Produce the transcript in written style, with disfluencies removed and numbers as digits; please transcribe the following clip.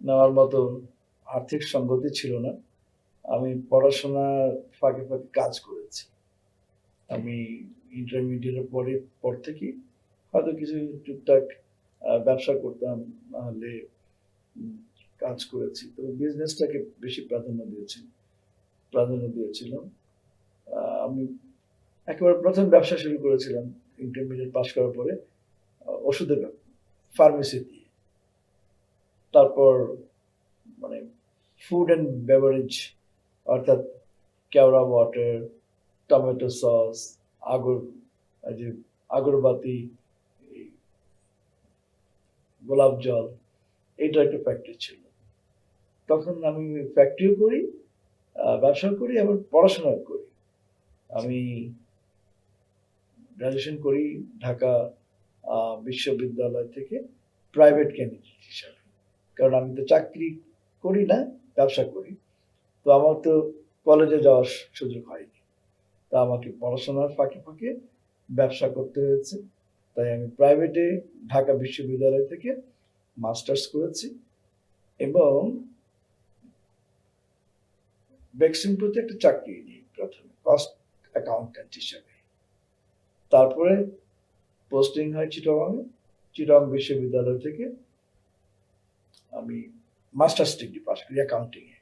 নেওয়ার মতো আর্থিক সঙ্গতি ছিল না। আমি পড়াশোনার ফাঁকে ফাঁকে কাজ করেছি। আমি ইন্টারমিডিয়েটের পর থেকেই হয়তো কিছু টুকটাক ব্যবসা করতাম, নাহলে উম কাজ করেছি। তো বিজনেসটাকে বেশি প্রাধান্য দিয়েছিলাম। আমি একেবারে ১ম ব্যবসা শুরু করেছিলাম ইন্টারমিডিয়েট পাস করার পরে ওষুধের ফার্মেসি দিয়ে। তারপর মানে ফুড অ্যান্ড বেভারেজ, অর্থাৎ কেওড়া ওয়াটার, টমেটো সস, আগর যে আগরবাতি, এই গোলাপ জল, এইটা একটা ফ্যাক্টরি ছিল। তখন আমি ফ্যাক্টরিও করি, ব্যবসাও করি, আবার পড়াশোনাও করি। আমি গ্রাজুয়েশন করি ঢাকা বিশ্ববিদ্যালয় থেকে প্রাইভেট ক্যান্ডিডেট হিসাবে। কারণ আমি তো চাকরি করি না, ব্যবসা করি। তো আমার তো কলেজে যাওয়ার সুযোগ হয়নি। তা আমাকে পড়াশোনার ফাঁকে ফাঁকে ব্যবসা করতে হয়েছে। তাই আমি প্রাইভেটে ঢাকা বিশ্ববিদ্যালয় থেকে মাস্টার্স করেছি এবং বেক্সিমপুরতে একটা চাকরি নিই প্রথমে কস্ট অ্যাকাউন্ট্যান্ট হিসেবে। তারপরে পোস্টিং হয় চিটাগংয়ে। চিটাগং বিশ্ববিদ্যালয় থেকে আমি মাস্টার্স ডিগ্রি পাস করি অ্যাকাউন্টিংয়ে।